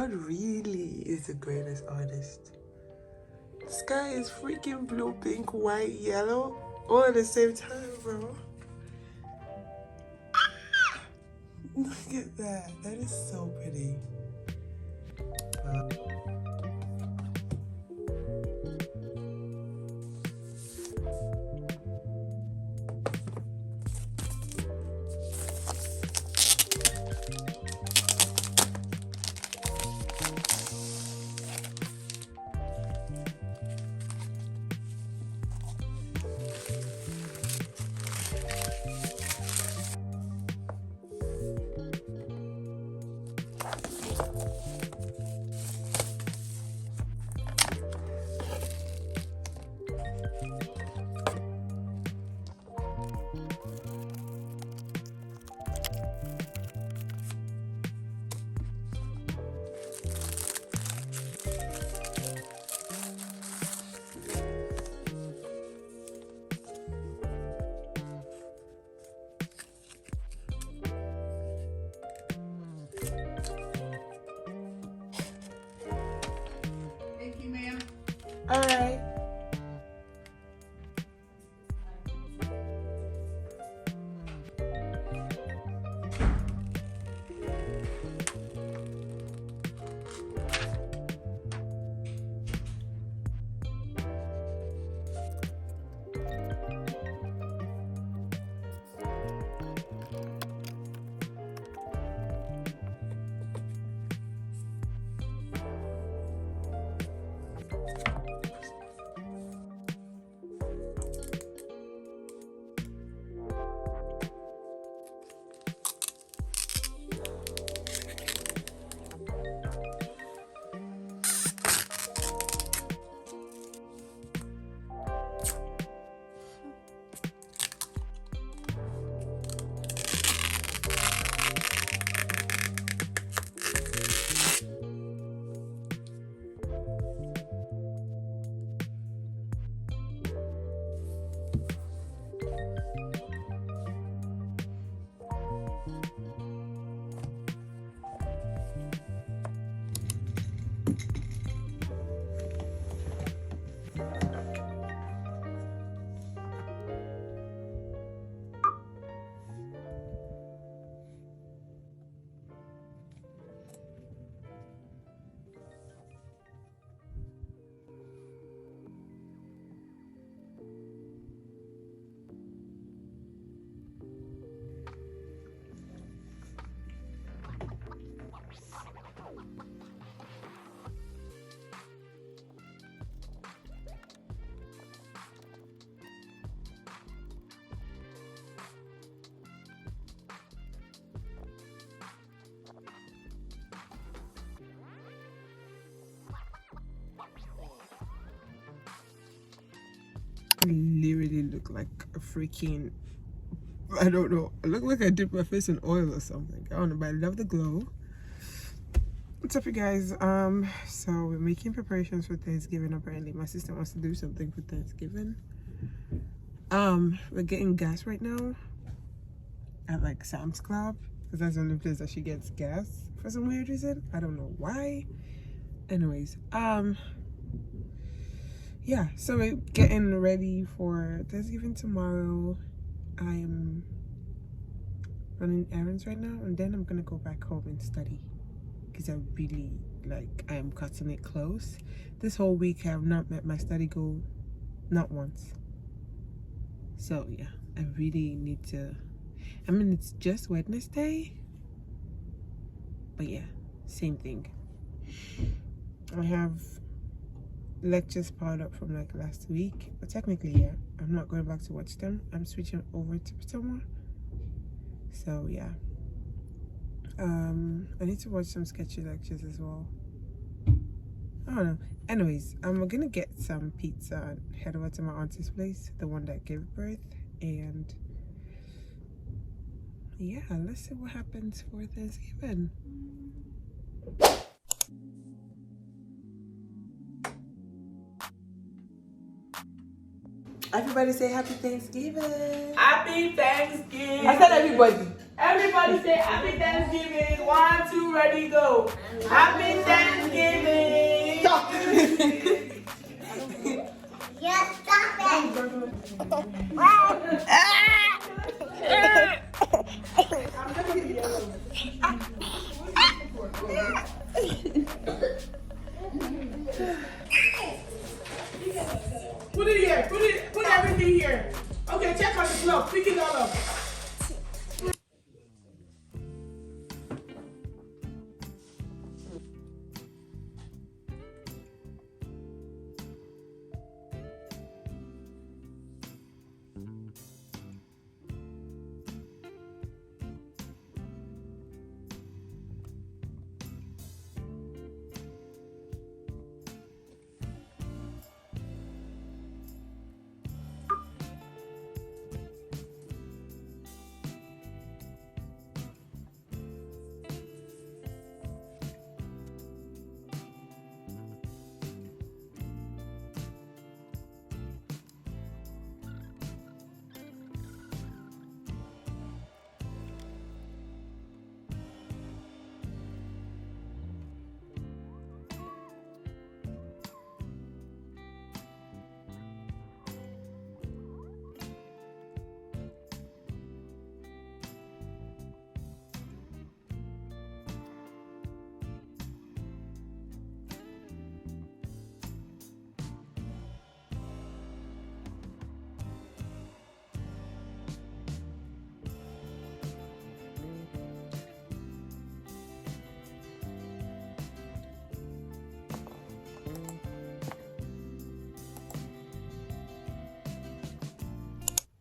God really is the greatest artist. The sky is freaking blue, pink, white, yellow, all at the same time, bro. Look at that. That is so pretty. Thank you, ma'am. All right. Literally look like a freaking, I don't know, I look like I dipped my face in oil or something. I don't know, but I love the glow. What's up, you guys? So we're making preparations for Thanksgiving. Apparently my sister wants to do something for Thanksgiving. We're getting gas right now at like Sam's Club, because that's the only place that she gets gas for some weird reason. I don't know why. Anyways, yeah, so we're getting ready for Thanksgiving tomorrow. I'm running errands right now, and then I'm gonna go back home and study, because I really, like, I am cutting it close. This whole week I have not met my study goal, not once. So yeah, I really need to, I mean, it's just Wednesday, but yeah, same thing. I have lectures piled up from like last week, but technically, yeah, I'm not going back to watch them. I'm switching over to Potomac. So yeah, I need to watch some sketchy lectures as well. I don't know. Anyways, I'm gonna get some pizza and head over to my auntie's place, the one that gave birth, and yeah, let's see what happens for Thanksgiving. Everybody say Happy Thanksgiving. Happy Thanksgiving. I said everybody. Everybody say Happy Thanksgiving. 1, 2, ready, go. Happy Thanksgiving. Stop. Yes, stop it. Put it here. Put everything here. Okay, check on the glove. Pick it all up.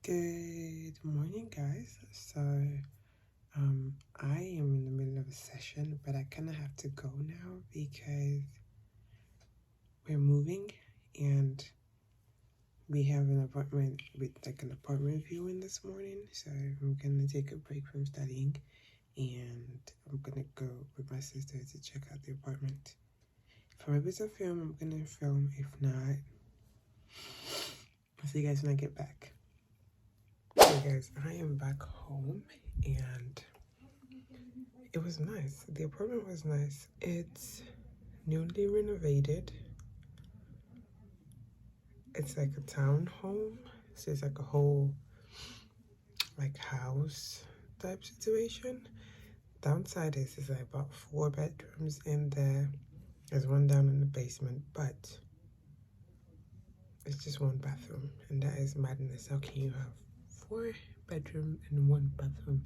Good morning, guys. So, I am in the middle of a session, but I kind of have to go now because we're moving and we have an apartment with an apartment viewing this morning. So I'm gonna take a break from studying and I'm gonna go with my sister to check out the apartment. If I'm able to film, I'm gonna film. If not, I'll see you guys when I get back. Hey guys, I am back home and it was nice. The apartment was nice. It's newly renovated. It's like a townhome, so it's like a whole house type situation. Downside is like about 4 bedrooms in there. There's one down in the basement, but it's just 1 bathroom, and that is madness. How can you have 4 bedroom and 1 bathroom?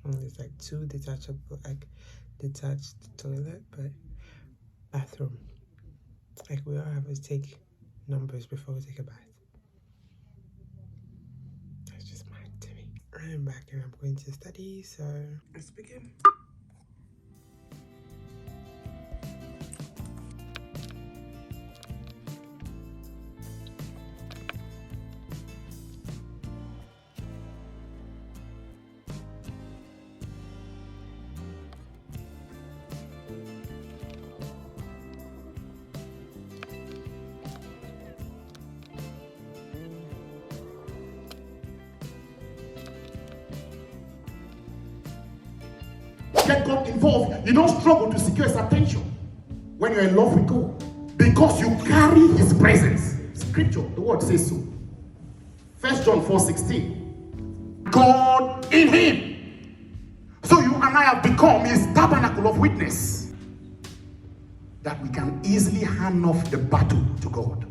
And there's 2 detachable, detached toilet, but bathroom. We all have to take numbers before we take a bath. That's just mad to me. I am back and I'm going to study, so let's begin. Get God involved, you don't struggle to secure his attention when you're in love with God, because you carry his presence. Scripture, the word says so. 1 John 4:16. God in him. So you and I have become his tabernacle of witness, that we can easily hand off the battle to God.